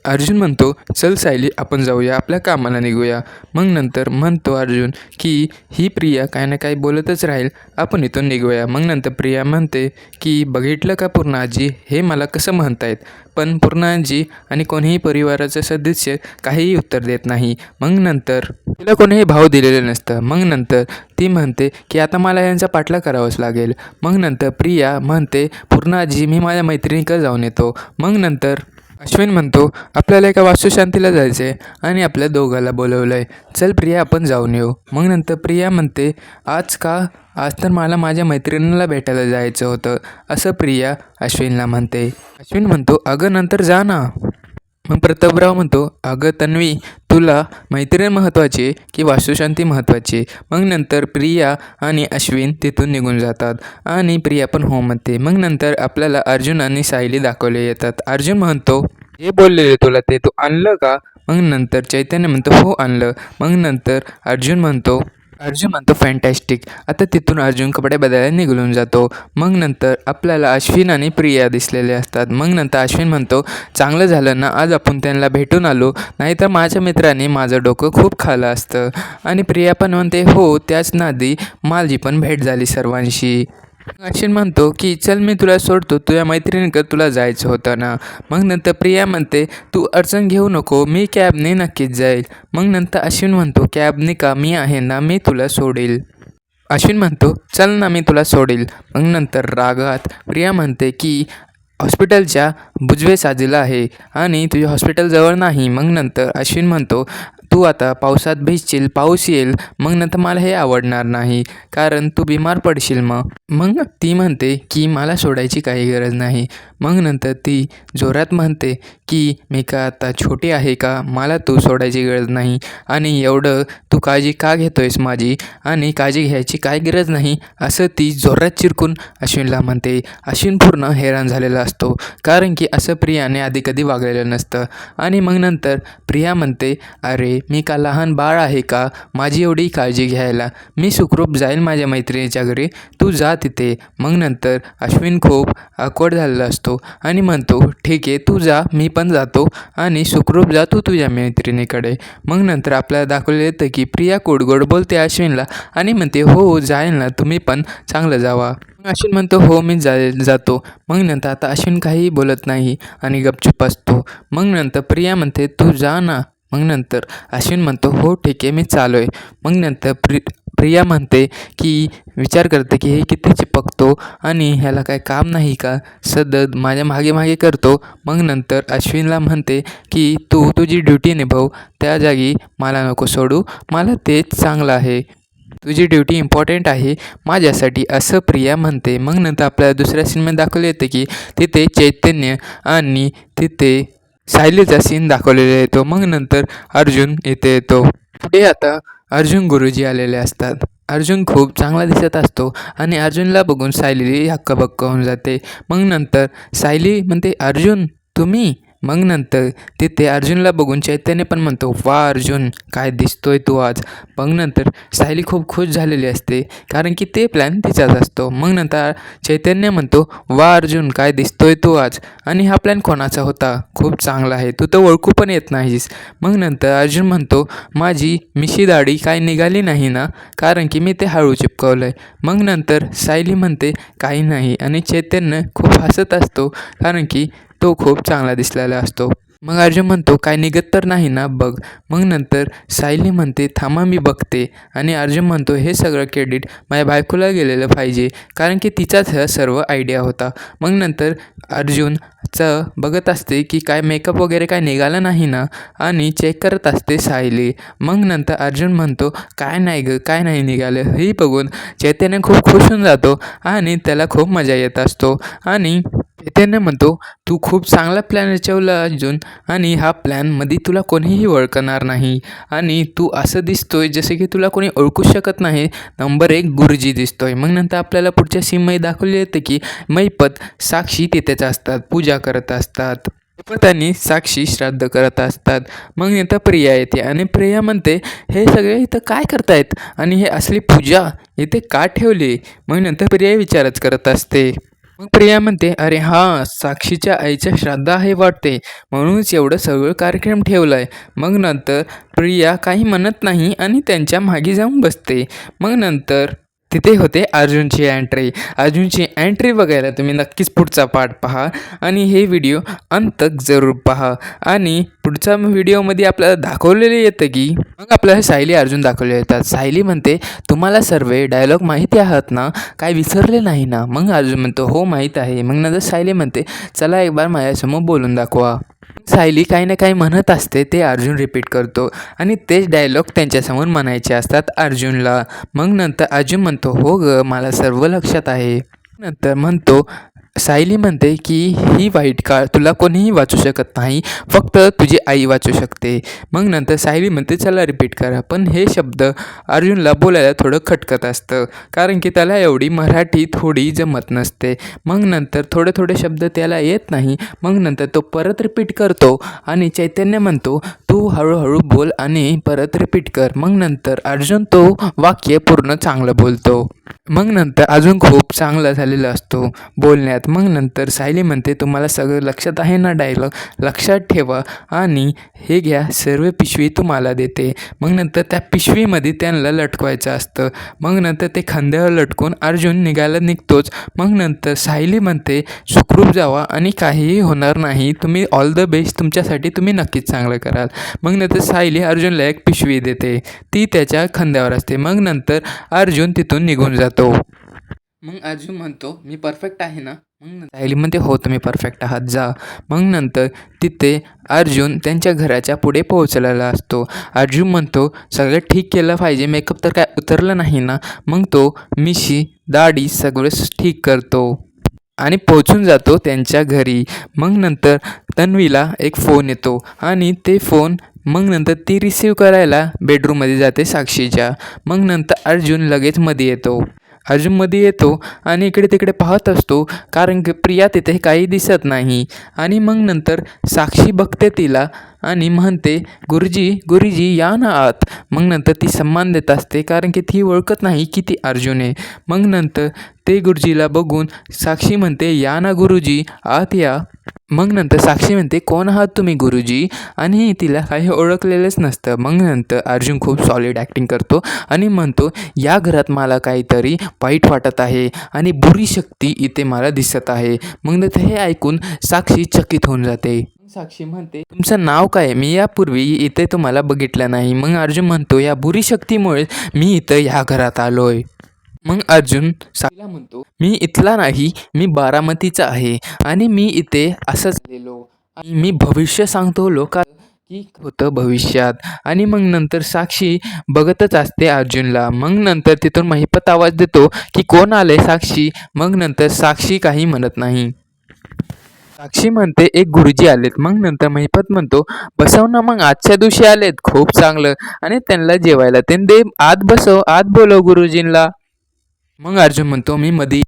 अर्जुन म्हणतो, चल सायली आपण जाऊया, आपल्या कामाला निघूया. मग नंतर म्हणतो अर्जुन की ही प्रिया काय ना काही बोलतच राहील, आपण इथून निघूया. मग नंतर प्रिया म्हणते की बघितलं का पूर्णा आजी, हे मला कसं म्हणतायत. पण पूर्णा आजी आणि कोणीही परिवाराचं सदस्य काहीही उत्तर देत नाही. मग नंतर तिला कोणीही भाव दिलेलं नसतं. मग नंतर ती म्हणते की आता मला यांचा पाठलाग करावाच लागेल. मग नंतर प्रिया म्हणते, पूर्णा आजी मी माझ्या मैत्रिणीकडे जाऊन येतो. मग नंतर अश्विन म्हणतो, आपल्याला एका वास्तुशांतीला जायचं आहे आणि आपल्या दोघाला बोलवलं आहे, चल प्रिया आपण जाऊन येऊ. मग नंतर प्रिया म्हणते, आज का? आज तर मला माझ्या मैत्रिणीला भेटायला जायचं होतं, असं प्रिया अश्विनला म्हणते. अश्विन म्हणतो, अगं नंतर जा ना. मग प्रतापराव म्हणतो, अगं तन्वी, तुला मैत्रीण महत्त्वाची आहे की वास्तुशांती महत्त्वाची? मग नंतर प्रिया आणि अश्विन तिथून निघून जातात आणि प्रिया पण हो म्हणते. मग नंतर आपल्याला अर्जुन आणि सायली दाखवले येतात. अर्जुन म्हणतो, हे बोललेले तुला ते तू आणलं का? मग नंतर चैतन्य म्हणतो, हो आणलं. मग नंतर अर्जुन म्हणतो फॅन्टॅस्टिक. आता तिथून अर्जुन कपडे बदलायला निघून जातो. मग नंतर आपल्याला अश्विन आणि प्रिया दिसलेले असतात. मग नंतर अश्विन म्हणतो, चांगलं झालं ना आज आपण त्यांना भेटून आलो, नाहीतर माझ्या मित्राने माझं डोकं खूप खाल्लं असतं. आणि प्रिया पण म्हणते, हो त्याच नादी माझी पण भेट झाली सर्वांशी. अश्विन म्हणतो की चल मी तुला सोडतो, तुझ्या मैत्रिणीकडे तुला जायचं होतं ना. मग नंतर प्रिया म्हणते, तू अडचण घेऊ नको, मी कॅबने नक्कीच जाईल. मग नंतर अश्विन म्हणतो, कॅबने का, मी आहे ना, मी तुला सोडेल. अश्विन म्हणतो, चल ना मी तुला सोडेल. मग नंतर रागात प्रिया म्हणते की हॉस्पिटलच्या बुजवे साजेला आहे आणि तुझ्या हॉस्पिटल जवळ नाही. मग नंतर अश्विन म्हणतो, तू आता पावसात भिजशील, पाऊस येईल, मग नंतर मला हे आवडणार नाही, कारण तू बिमार पडशील. मग ती म्हणते की मला सोडायची काही गरज नाही. मग नंतर ती जोरात म्हणते की मी का आता छोटी आहे का, मला तू सोडायची गरज नाही आणि एवढं तू काळजी का घेतोयस माझी, आणि काळजी घ्यायची काय गरज नाही, असं ती जोरात चिरकून अश्विनला म्हणते. अश्विन पूर्ण हैराण झालेला असतो, कारण की असं प्रियाने आधी कधी वागलेलं नसतं. आणि मग नंतर प्रिया म्हणते, अरे मी का लहान बाळ आहे का माझी एवढी काळजी घ्यायला, मी सुखरूप जाईल माझ्या मैत्रिणीच्या घरी, तू जा तिथे. मग नंतर अश्विन खूप ऑकवर्ड झालेला असतो आणि म्हणतो, ठीक आहे तू जा, मी पण जातो आणि सुखरूप जा तू तुझ्या मैत्रिणीकडे. मग नंतर आपल्याला दाखवलं येतं की प्रिया गोड बोलते अश्विनला आणि म्हणते, हो जाईल ना, तुम्ही पण चांगलं जावा. अश्विन म्हणतो, हो मी जातो. मग नंतर आता अश्विन काहीही बोलत नाही आणि गपचूप असतो. मग नंतर प्रिया म्हणते, तू जा ना. मग नंतर अश्विन म्हणतो, हो ठीक आहे मी चालू आहे. मग नंतर प्रिया म्हणते की विचार करते की हे किती चिपकतो आणि ह्याला काय काम नाही का, सतत माझ्या मागे मागे करतो. मग नंतर अश्विनला म्हणते की तू तुझी ड्युटी निभव, त्या जागी मला नको सोडू, मला तेच चांगलं आहे, तुझी ड्युटी इम्पॉर्टंट आहे माझ्यासाठी, असं प्रिया म्हणते. मग नंतर आपल्याला दुसऱ्या सिनेमात दाखवले येते की तिथे चैतन्य आणि तिथे सायलीचा सीन दाखवलेला येतो. मग नंतर अर्जुन इथे येतो. पुढे आता अर्जुन गुरुजी आलेले असतात. अर्जुन खूप चांगला दिसत असतो आणि अर्जुनला बघून सायली हक्कबक्क होऊन जाते. मग नंतर सायली म्हणते, अर्जुन तुम्ही? मग नंतर तिथे अर्जुनला बघून चैतन्य पण म्हणतो, वा अर्जुन काय दिसतोय तू आज. मग नंतर सायली खूप खुश झालेली असते, कारण की ते प्लॅन तिचाच असतो. मग नंतर चैतन्य म्हणतो, वा अर्जुन काय दिसतोय तू आज, आणि हा प्लॅन कोणाचा होता, खूप चांगला आहे, तू तर ओळखू पण येत नाहीस. मग नंतर अर्जुन म्हणतो, माझी मिशी दाढी काय निघाली नाही ना, कारण की मी ते हळू चिपकवलं आहे. मग नंतर सायली म्हणते, काही नाही, आणि चैतन्य खूप हसत असतो, कारण की तो खूप चांगला दिसलेला असतो. मग अर्जुन म्हणतो, काय निघत तर नाही ना, बघ. मग नंतर सायली म्हणते, थांबा मी बघते. आणि अर्जुन म्हणतो, हे सगळं क्रेडिट माझ्या बायकोला गेलेलं पाहिजे, कारण की तिचाच हा सर्व आयडिया होता. मग नंतर अर्जुनचं बघत असते की काय मेकअप वगैरे काय निघालं नाही ना, आणि चेक करत असते सायली. मग नंतर अर्जुन म्हणतो, काय नाही गं, काय नाही निघालं. हे बघून चैतन्य खूप खुश होऊन जातो आणि त्याला खूप मजा येत असतो. आणि चैतन्य म्हणतो, तू खूप चांगला प्लॅन रचवला अर्जुन, आणि हा प्लॅनमध्ये तुला कोणीही ओळखणार नाही, आणि तू असं दिसतोय जसे की तुला कोणी ओळखू शकत नाही, नंबर 1 गुरुजी दिसतोय. मग नंतर आपल्याला पुढच्या सीनमध्ये दाखवले येते की मैपत साक्षी तिथेच असतात, पूजा करत असतात. मैपत आणि साक्षी श्राद्ध करत असतात. मग नंतर प्रिया येते आणि प्रिया म्हणते, हे सगळे इथं काय करतायत आणि हे असली पूजा इथे का ठेवली. मग नंतर प्रिया विचारच करत असते. मग प्रिया म्हणते, "अरे हां, साक्षीच्या आईच्या श्राद्ध आहे वाटते, म्हणूनच एवढं सगळं कार्यक्रम ठेवलाय." मग नंतर प्रिया काही म्हणत नाही आणि त्यांच्या मागे जाऊन बसते. मग नंतर तिथे होते अर्जुनची एंट्री. अर्जुनची एंट्री बघायला तुम्ही नक्कीच पुढचा पार्ट पहा आणि हे व्हिडिओ अंतक जरूर पहा. आणि पुढच्या व्हिडिओमध्ये आपल्याला दाखवलेलं येतं की मग आपल्याला सायली अर्जुन दाखवले येतात. सायली म्हणते, "तुम्हाला सर्व डायलॉग माहिती आहात ना? काय विसरले नाही ना?" मग अर्जुन म्हणतो, "हो माहीत आहे." मग नंतर सायली म्हणते, "चला एक बार माझ्यासमोर बोलून दाखवा." सायली काही ना काही म्हणत असते, ते अर्जुन रिपीट करतो आणि तेच डायलॉग त्यांच्यासमोर म्हणायचे असतात अर्जुनला. मग नंतर अर्जुन म्हणतो, "हो ग, मला सर्व लक्षात आहे." नंतर म्हणतो, सायली म्हणते की ही वाईट काळ तुला कोणीही वाचू शकत नाही, फक्त तुझी आई वाचू शकते. मग नंतर सायली म्हणते, "चला रिपीट करा." पण हे शब्द अर्जुनला बोलायला थोडं खटकत असतं, कारण की त्याला एवढी मराठी थोडी जमत नसते. मग नंतर थोडे थोडे शब्द त्याला येत नाही. मग नंतर तो परत रिपीट करतो आणि चैतन्य म्हणतो, "तू हळूहळू बोल आणि परत रिपीट कर." मग नंतर अर्जुन तो वाक्य पूर्ण चांगलं बोलतो. मग नंतर अजून खूप चांगला झालेला असतो बोलण्यात. मग नंतर सायली म्हणते, "तुम्हाला सगळं लक्षात आहे ना डायलॉग? लक्षात ठेवा आणि हे घ्या, सर्व पिशवी तुम्हाला देते." मग नंतर त्या पिशवीमध्ये त्यांना लटकवायचं असतं. मग नंतर ते खांद्यावर लटकून अर्जुन निघायला निघतोच. मग नंतर सायली म्हणते, "सुखरूप जावा आणि काहीही होणार नाही. तुम्ही ऑल द बेस्ट, तुमच्यासाठी तुम्ही नक्कीच चांगलं कराल." मग नंतर सायली अर्जुनला एक पिशवी देते, ती त्याच्या खांद्यावर असते. मग नंतर अर्जुन तिथून निघून जातो. मग अर्जुन म्हणतो, "मी परफेक्ट आहे ना?" मग सायली म्हणते, "हो, तुम्ही परफेक्ट आहात, जा." मग नंतर तिथे अर्जुन त्यांच्या घराच्या पुढे पोहोचलेला असतो. अर्जुन म्हणतो, "सगळं ठीक केलं पाहिजे, मेकअप तर काय उतरलं नाही ना?" मग तो मिशी, दाढी सगळं ठीक करतो आणि पोहोचून जातो त्यांच्या घरी. मग नंतर तन्वीला एक फोन येतो आणि ते फोन मग नंतर ती रिसीव करायला बेडरूममध्ये जाते साक्षीच्या. मग नंतर अर्जुन लगेच मध्ये येतो. अर्जुन मध्ये येतो आणि इकडे तिकडे पाहत असतो, कारण की प्रिया तिथे काही दिसत नाही. आणि मग नंतर साक्षी बघते तिला आणि म्हणते, "गुरुजी, गुरुजी या ना आत." मग नंतर ती सन्मान देत असते, कारण की ती ओळखत नाही की ती अर्जुन आहे. मग नंतर ते गुरुजीला बघून साक्षी म्हणते, "या ना गुरुजी, आत या." मग नंतर साक्षी म्हणते, "कोण आहात तुम्ही गुरुजी?" आणि तिला काही ओळखलेलंच नसतं. मग नंतर अर्जुन खूप सॉलिड ॲक्टिंग करतो आणि म्हणतो, "या घरात मला काहीतरी वाईट वाटत आहे आणि बुरी शक्ती इथे मला दिसत आहे." मग नंतर हे ऐकून साक्षी चकित होऊन जाते. साक्षी म्हणते, "तुमचं नाव काय? मी यापूर्वी इथे तुम्हाला बघितलं नाही." मग अर्जुन म्हणतो, "या बुरी शक्तीमुळे मी इथं ह्या घरात आलोय." मग अर्जुन साक्षीला म्हणतो, "मी इथला नाही, मी बारामतीचा आहे आणि मी इथे असंच आलेलो आणि मी भविष्य सांगतो लोकांना की होतं भविष्यात." आणि मग नंतर साक्षी बघतच असते अर्जुनला. मग नंतर तिथून महिपत आवाज देतो की कोण आले साक्षी. मग नंतर साक्षी काही म्हणत नाही. साक्षी म्हणते, "एक गुरुजी आलेत." मग नंतर महिपत म्हणतो, "बसव ना मग, आजच्या दिवशी आलेत, खूप चांगलं आणि त्यांना जेवायला ते दे, आत बसव, आत बोलव गुरुजींना." मग अर्जुन म्हणतो, "मी मध्ये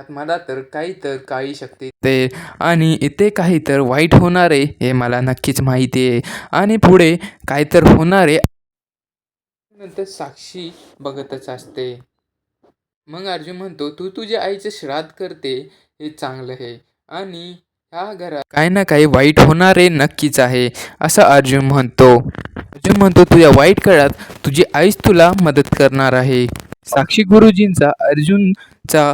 मला तर काही तर काळी शक्ती ते आणि इथे काही तर वाईट होणार आहे हे मला नक्कीच माहिती आहे आणि पुढे काय तर होणार आहे." नंतर साक्षी बघतच असते. मग अर्जुन म्हणतो, "तू तुझ्या आईचं श्राद्ध करते हे चांगलं आहे आणि ह्या घरात काही ना काही वाईट होणार आहे नक्कीच आहे." असं अर्जुन म्हणतो. अर्जुन म्हणतो, "तुझ्या वाईट काळात तुझी आईच तुला मदत करणार आहे." साक्षी गुरुजींचा अर्जुनचा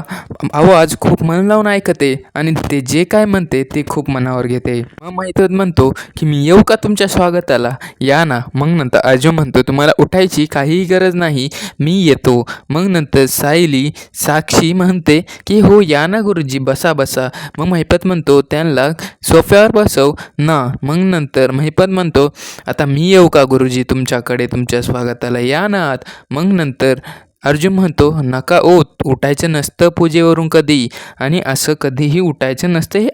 आवाज खूप मन लावून ऐकते आणि ते जे काय म्हणते ते खूप मनावर घेते. मग माहीतच म्हणतो की, "मी येऊ का तुमच्या स्वागताला? या ना." मग नंतर अर्जुन म्हणतो, "तुम्हाला उठायची काहीही गरज नाही, मी येतो." मग नंतर सायली साक्षी म्हणते की, "हो या ना गुरुजी, बसा बसा." मग महिपत म्हणतो, "त्यांना सोफ्यावर बसव ना." मग नंतर महिपत म्हणतो, "आता मी येऊ का गुरुजी तुमच्याकडे तुमच्या स्वागताला? या ना आत." मग नंतर अर्जुन म्हणतो, "नका ओ, उठायचं नसतं पूजेवरून कधी आणि असं कधीही उठायचं नसतं, हे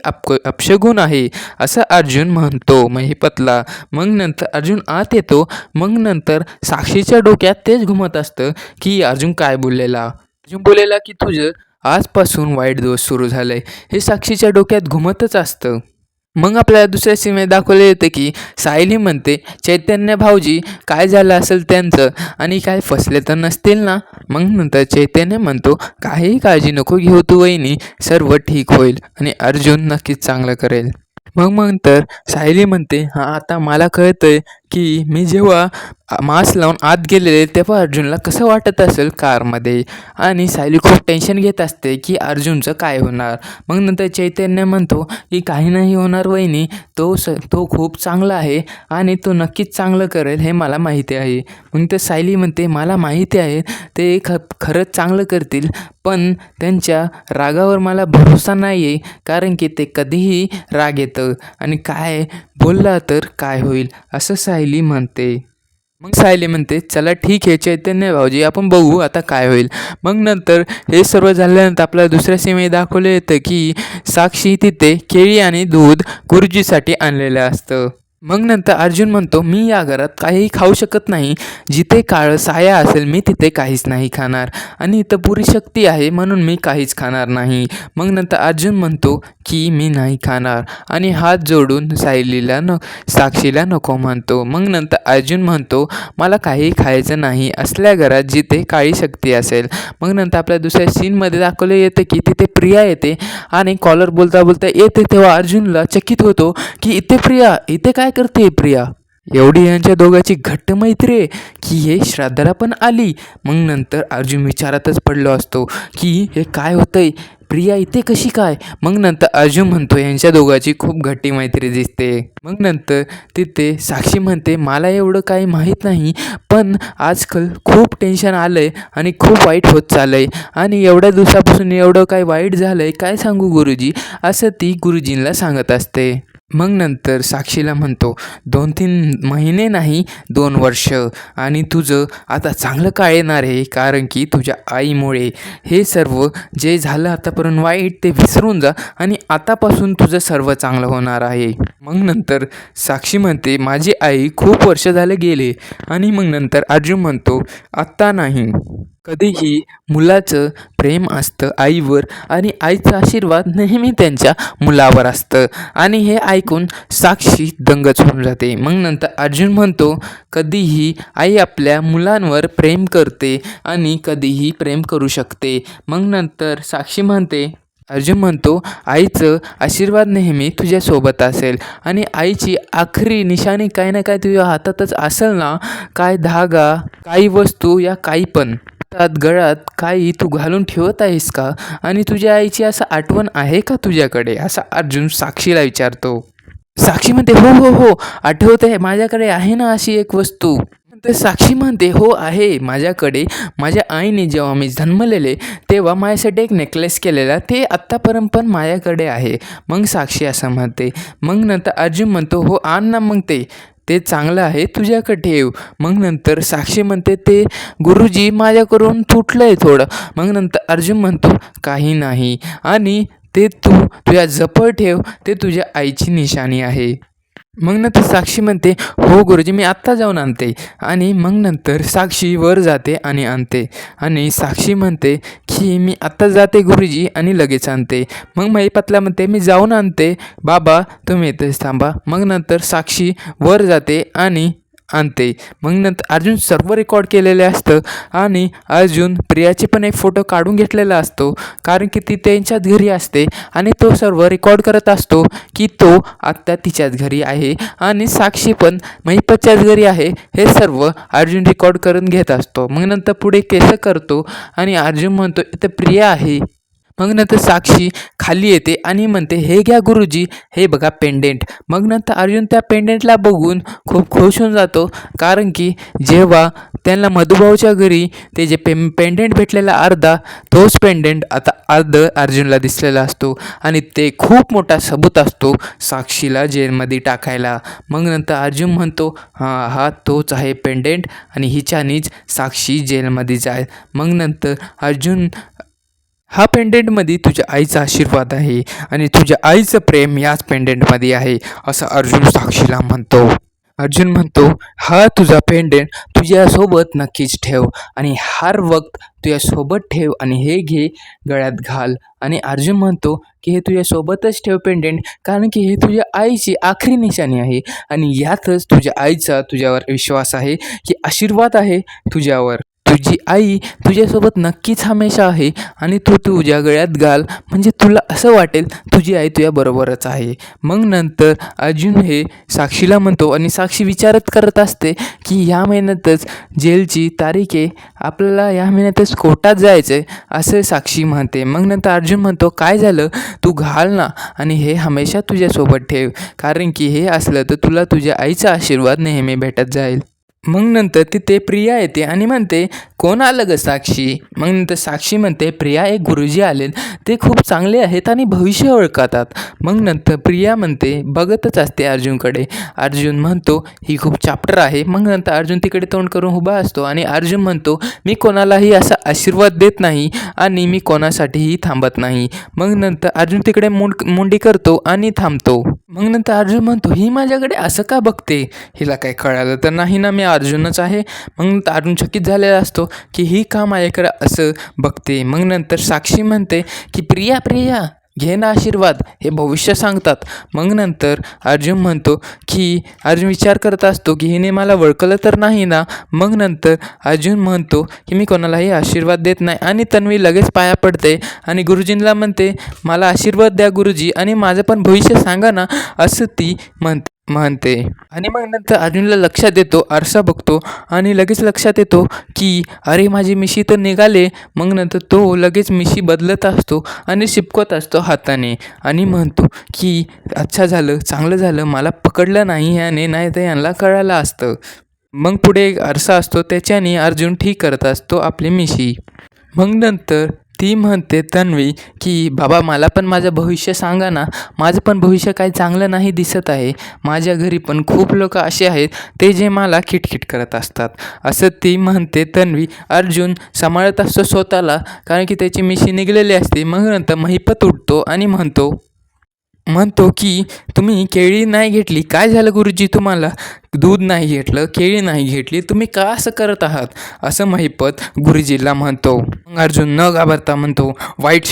अपशगुन आहे." असं अर्जुन म्हणतो महिपतला. मग नंतर अर्जुन आत येतो. मग नंतर साक्षीच्या डोक्यात तेच घुमत असतं की अर्जुन काय बोललेला. अर्जुन बोललेला की तुझं आजपासून वाईट दिवस सुरू झालंय, हे साक्षीच्या डोक्यात घुमतच असतं. मग आपल्याला दुसऱ्या सीमेत दाखवले येते की सायली म्हणते, चैतन्य भाऊजी काय झालं असेल त्यांचं आणि काय फसले तर नसतील ना. मग नंतर चैतन्य म्हणतो, काहीही काळजी नको घेऊ तू वहिनी, सर्व ठीक होईल आणि अर्जुन नक्कीच चांगलं करेल. मग नंतर सायली म्हणते, हां आता मला कळतंय की मी जेव्हा मास्क लावून आत गेलेले तेव्हा अर्जुनला कसं वाटत असेल कारमध्ये. आणि सायली खूप टेन्शन घेत असते की अर्जुनचं काय होणार. मग नंतर चैतन्य म्हणतो की काही नाही होणार वहिनी, तो खूप चांगला आहे आणि तो नक्कीच चांगलं करेल हे मला माहिती आहे. मग तर सायली म्हणते, मला माहिती आहे ते खरंच चांगलं करतील, पण त्यांच्या रागावर मला भरोसा नाही आहे, कारण की ते कधीही राग येतं आणि काय बोलला तर काय होईल असं सायली म्हणते. मग सायली म्हणते, चला ठीक आहे चैतन्य भाऊजी, आपण बघू आता काय होईल. मग नंतर हे सर्व झाल्यानंतर आपल्याला दुसऱ्या सीमेत दाखवलं येतं की साक्षी तिथे केळी आणि दूध गुरुजीसाठी आणलेलं असतं. मग नंतर अर्जुन म्हणतो, मी या घरात काहीही खाऊ शकत नाही, जिथे काळं साया असेल मी तिथे काहीच नाही खाणार आणि इथं पुरी शक्ती आहे म्हणून मी काहीच खाणार नाही. मग नंतर अर्जुन म्हणतो की मी नाही खाणार आणि हात जोडून साक्षीला नको म्हणतो. मग नंतर अर्जुन म्हणतो, मला काही खायचं नाही असल्या घरात जिथे काळी शक्ती असेल. मग नंतर आपल्या दुसऱ्या सीनमध्ये दाखवलं येतं की तिथे प्रिया येते आणि कॉलर बोलता बोलता येते तेव्हा अर्जुनला चकित होतो की इथे प्रिया, इथे काय करते प्रिया. एवढी यांच्या दोघांची घट्ट मैत्री आहे की हे श्राद्धाला पण आली. मग नंतर अर्जुन विचारातच पडलो असतो की हे काय होतंय, प्रिया इथे कशी काय. मग नंतर अर्जुन म्हणतो, यांच्या दोघांची खूप घट्टी मैत्री दिसते. मग नंतर तिथे साक्षी म्हणते, मला एवढं काही माहीत नाही, पण आजकाल खूप टेन्शन आलं आहे आणि खूप वाईट होत चाललं आहे आणि एवढ्या दिवसापासून एवढं काय वाईट झालं आहे काय सांगू गुरुजी, असं ती गुरुजींना सांगत असते. मग नंतर साक्षीला म्हणतो, 2-3 महिने नाही 2 वर्ष आणि तुझं आता चांगलं काळ येणार आहे, कारण की तुझ्या आईमुळे हे सर्व जे झालं आतापर्यंत वाईट ते विसरून जा आणि आतापासून तुझं सर्व चांगलं होणार आहे. मग नंतर साक्षी म्हणते, माझी आई खूप वर्ष झाले गेले आणि मग नंतर अर्जुन म्हणतो, आत्ता नाही, कधीही मुलाचं प्रेम असतं आईवर आणि आईचा आशीर्वाद नेहमी त्यांच्या मुलावर असतं. आणि हे ऐकून साक्षी दंगच होऊन जाते. मग नंतर अर्जुन म्हणतो, कधीही आई आपल्या मुलांवर प्रेम करते आणि कधीही प्रेम करू शकते. मग नंतर साक्षी म्हणते, अर्जुन म्हणतो, आईचं आशीर्वाद नेहमी तुझ्यासोबत असेल आणि आईची आखरी निशाणी काही ना काही तुझ्या हातातच असेल ना, काय धागा, काही वस्तू या काही पण गळ्यात काही तू घालून ठेवत आहेस का आणि तुझ्या आईची असं आठवण आहे का तुझ्याकडे, असा अर्जुन साक्षीला विचारतो. साक्षी म्हणते, हो हो हो आठवत आहे, माझ्याकडे आहे ना अशी एक वस्तू. तर साक्षी म्हणते, हो आहे माझ्याकडे, माझ्या आईने जेव्हा मी जन्मलेले तेव्हा माझ्यासाठी एक नेकलेस केलेला, ते आत्तापर्यंत पण माझ्याकडे आहे. मग साक्षी असं म्हणते. मग नंतर अर्जुन म्हणतो, हो आण ना मग ते चांगलं आहे तुझ्याकडे ठेव. मग नंतर साक्षी म्हणते, ते गुरुजी माझ्याकडून तुटलं आहे थोडं. मग नंतर अर्जुन म्हणतो, काही नाही आणि ते तू तुझ्या जवळ ठेव, ते तुझ्या आईची निशाणी आहे. मग नंतर साक्षी म्हणते, हो गुरुजी मी आत्ता जाऊन आणते. आणि मग नंतर साक्षी वर जाते आणि आणते आणि साक्षी म्हणते की मी आत्ता जाते गुरुजी आणि लगेच आणते. मग महिपातला म्हणते, मी जाऊन आणते बाबा, तुम्ही इथेच थांबा. मग नंतर साक्षी वर जाते आणि आणते. मग नंतर अर्जुन सर्व रेकॉर्ड केलेले असतं आणि अर्जुन प्रियाचे पण एक फोटो काढून घेतलेला असतो, कारण की ती त्यांच्याच घरी असते आणि तो सर्व रेकॉर्ड करत असतो की तो आत्ता तिच्याच घरी आहे आणि साक्षी पण महिपतच्याच घरी आहे. हे सर्व अर्जुन रेकॉर्ड करून घेत असतो. मग नंतर पुढे केस करतो आणि अर्जुन म्हणतो, इथं प्रिया आहे. मग नंतर साक्षी खाली येते आणि म्हणते, हे घ्या गुरुजी, हे बघा पेंडेंट. मग नंतर अर्जुन त्या पेंडेंटला बघून खूप खुश होऊन जातो, कारण की जेव्हा त्यांना मधुभाऊच्या घरी ते जे पेंडेंट भेटलेला अर्धा, तोच पेंडेंट आता अर्ध अर्जुनला दिसलेला असतो आणि ते खूप मोठा सबूत असतो साक्षीला जेलमध्ये टाकायला. मग नंतर अर्जुन म्हणतो, हा तोच आहे पेंडेंट आणि हिच्यानीच साक्षी जेलमध्ये जाईल. मग नंतर अर्जुन, हा पेंडेंटमध्ये तुझ्या आईचा आशीर्वाद आहे आणि तुझ्या आईचं प्रेम याच पेंडेंटमध्ये आहे, असं अर्जुन साक्षीला म्हणतो. अर्जुन म्हणतो, हा तुझा पेंडेंट तुझ्यासोबत नक्कीच ठेव आणि हर वक्त तुझ्यासोबत ठेव आणि हे घे गळ्यात घाल. आणि अर्जुन म्हणतो की हे तुझ्यासोबतच ठेव पेंडेंट, कारण की हे तुझ्या आईची आखरी निशाणी आहे आणि यातच तुझ्या आईचा तुझ्यावर विश्वास आहे, की आशीर्वाद आहे तुझ्यावर. तुझी आई तुझ्यासोबत नक्कीच हमेशा आहे आणि तू तुझ्या गळ्यात घाल, म्हणजे तुला असं वाटेल तुझी आई तुझ्याबरोबरच आहे. मग नंतर अर्जुन हे साक्षीला म्हणतो आणि साक्षी विचारत करत असते की ह्या महिन्यातच जेलची तारीख आहे, आपल्याला ह्या महिन्यातच कोर्टात जायचं आहे असं साक्षी म्हणते. मग नंतर अर्जुन म्हणतो, काय झालं, तू घाल ना आणि हे हमेशा तुझ्यासोबत ठेव, कारण की हे असलं तर तुला तुझ्या आईचा आशीर्वाद नेहमी भेटत जाईल. मग नंतर तिथे प्रिया येते आणि म्हणते, कोण आलं ग साक्षी? मग नंतर साक्षी म्हणते, प्रिया एक गुरुजी आलेत, ते खूप चांगले आहेत आणि भविष्य ओळखतात. मग नंतर प्रिया म्हणते, बघतच असते अर्जुनकडे. अर्जुन म्हणतो, ही खूप चाप्टर आहे. मग नंतर अर्जुन तिकडे तोंड करून उभा असतो आणि अर्जुन म्हणतो, मी कोणालाही असा आशीर्वाद देत नाही आणि मी कोणासाठीही थांबत नाही. मग नंतर अर्जुन तिकडे मुंडी करतो आणि थांबतो. मग नंतर अर्जुन म्हणतो, ही माझ्याकडे असं का बघते, हिला काय कळालं तर नाही ना मी अर्जुनच आहे. मग नंतर अर्जुन चकित झालेला असतो की ही का माझ्याकडे असं बघते. मग नंतर साक्षी म्हणते की प्रिया प्रिया घे ना आशीर्वाद, हे भविष्य सांगतात. मग नंतर अर्जुन म्हणतो की अर्जुन विचार करत असतो की हिने मला ओळखलं तर नाही ना. मग नंतर अर्जुन म्हणतो की मी कोणालाही आशीर्वाद देत नाही आणि तन्वी लगेच पाया पडते आणि गुरुजींना म्हणते, मला आशीर्वाद द्या गुरुजी आणि माझं पण भविष्य सांगा ना, असं ती म्हणते. आणि मग नंतर अर्जुनला लक्षात येतो, आरसा बघतो आणि लगेच लक्षात येतो की अरे माझी मिशी तर निघाले. मग नंतर तो लगेच मिशी बदलत असतो आणि शिपकत असतो हाताने आणि म्हणतो की अच्छा झालं, चांगलं झालं मला पकडलं नाही याने, नाही तर यांना कळालं असतं. मग पुढे एक आरसा असतो, त्याच्याने अर्जुन ठीक करत असतो आपली मिशी. मग नंतर ती म्हणते तन्वी की बाबा मला पण माझं भविष्य सांगा ना, माझं पण भविष्य काही चांगलं नाही दिसत आहे. माझ्या घरी पण खूप लोक असे आहेत ते जे मला खिटखिट करत असतात, असं ती म्हणते तन्वी. अर्जुन सांभाळत असतो स्वतःला, कारण की त्याची मिशी निघलेली असते. मग नंतर महिपत उठतो आणि म्हणतो की तुम्ही केळी नाही घेतली, काय झालं गुरुजी तुम्हाला, दूध नाही घेतलं, केळी नाही घेतली, तुम्ही का असं करत आहात, असं महिपत गुरुजीला म्हणतो. मग अर्जुन न घाबरता म्हणतो, वाईट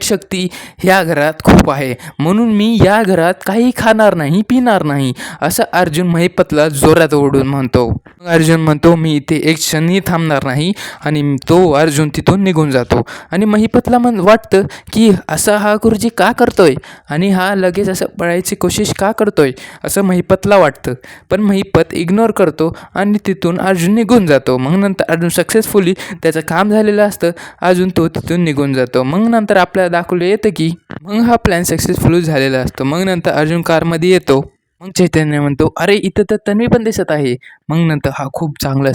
शक्ती ह्या घरात खूप आहे, म्हणून मी या घरात काही खाणार नाही पिणार नाही, असं अर्जुन महिपतला जोरात ओढून म्हणतो. मग अर्जुन म्हणतो, मी इथे एक क्षणही थांबणार नाही आणि तो अर्जुन तिथून निघून जातो. आणि महिपतला वाटतं की असा हा गुरुजी का करतोय आणि हा लगेच असं पळायची कोशिश का करतोय, असं महिपतला वाटतं. पण महिपत इग्नोर करतो आणि तिथून अर्जुन निघून जातो. मग नंतर अर्जुन सक्सेसफुली त्याचं काम झालेलं असतं, अजून तो तिथून निघून जातो. मग नंतर आपल्याला दाखवलं येतं की मग हा प्लॅन सक्सेसफुल झालेला असतो. मग नंतर अर्जुन कारमध्ये येतो. मग चैतन्य म्हणतो, अरे इथं तर तन्वी पण दिसत आहे. मग नंतर हा खूप चांगला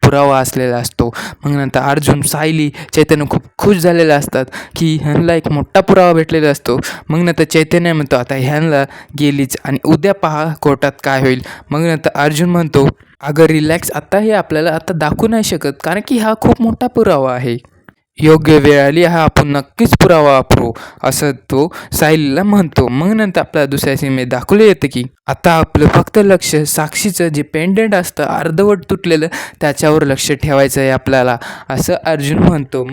पुरावा असलेला असतो. मग नंतर अर्जुन, सायली, चैतन्य खूप खुश झालेले असतात की ह्यांना एक मोठा पुरावा भेटलेला असतो. मग नंतर चैतन्य म्हणतो, आता ह्यांना गेलीच आणि उद्या पहा कोर्टात काय होईल. मग नंतर अर्जुन म्हणतो, अगं रिलॅक्स, आता हे आपल्याला आता दाखवू नाही शकत, कारण की हा खूप मोठा पुरावा आहे, योग्य वेळ आली हा आपण नक्कीच पुरावा वापरू, असं तो सायलीला म्हणतो. मग नंतर आपल्याला दुसऱ्या सिनेमेत दाखवले येतं की आता आपलं फक्त लक्ष साक्षीचं जे पेंडेंट असतं अर्धवट तुटलेलं त्याच्यावर लक्ष ठेवायचं आहे आपल्याला, असं अर्जुन म्हणतो.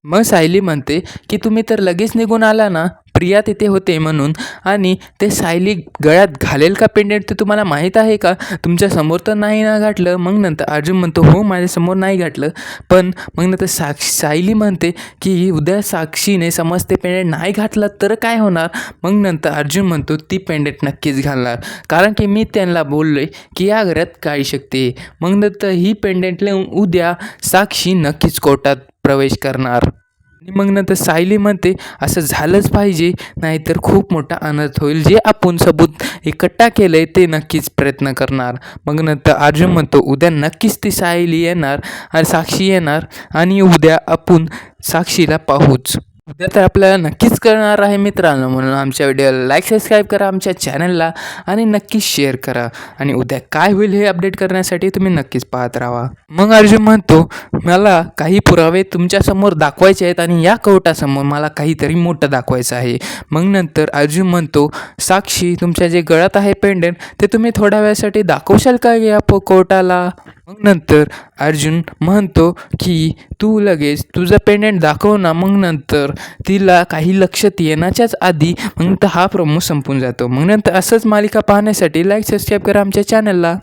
मग सायली म्हणते की तुम्ही तर लगेच निघून आला ना, प्रिया तिथे होते म्हणून, आणि ते सायली गळ्यात घालेल का पेंडेंट ते तुम्हाला माहीत आहे का, तुमच्या समोर तर नाही ना घातलं. मग नंतर अर्जुन म्हणतो, हो माझ्यासमोर नाही घातलं, पण मग नंतर सायली म्हणते की उद्या साक्षीने समज ते पेंडेंट नाही घातलं तर काय होणार. मग नंतर अर्जुन म्हणतो, ती पेंडेंट नक्कीच घालणार, कारण की मी त्यांना बोललोय की या घरात काळी शक्ती आहे. मग नंतर ही पेंडेंट लावून उद्या साक्षी नक्कीच कोर्टात प्रवेश करणार. आणि मग नंतर सायली म्हणते, असं झालंच पाहिजे, नाहीतर खूप मोठा अनर्थ होईल, जे आपण सबूत इकट्ठा केलं आहे ते नक्कीच प्रयत्न करणार. मग नंतर अर्जुन म्हणतो, उद्या नक्कीच ती सायली येणार आणि साक्षी येणार आणि उद्या आपण साक्षीला पाहूच. उद्या तर आपल्याला नक्कीच कळणार आहे मित्रांनो, म्हणून आमच्या व्हिडिओला लाईक सबस्क्राईब करा आमच्या चॅनलला आणि नक्कीच शेअर करा. आणि उद्या काय होईल हे अपडेट करण्यासाठी तुम्ही नक्कीच पाहत राहा. मग अर्जुन म्हणतो, मला काही पुरावे तुमच्यासमोर दाखवायचे आहेत आणि या कोर्टासमोर मला काहीतरी मोठं दाखवायचं आहे. मग नंतर अर्जुन म्हणतो, साक्षी तुमच्या जे गळ्यात आहे पेंडंट ते तुम्ही थोड्या वेळासाठी दाखवशाल का या कोर्टाला. मग नंतर अर्जुन म्हणतो की तू लगेच तुझं पेंडंट दाखव ना. मग नंतर तिला काही लक्षात येण्याच्याच आधी मग हा प्रोमो संपून जातो. मग नंतर असंच मालिका पाहण्यासाठी लाईक सबस्क्राईब करा आमच्या चॅनलला.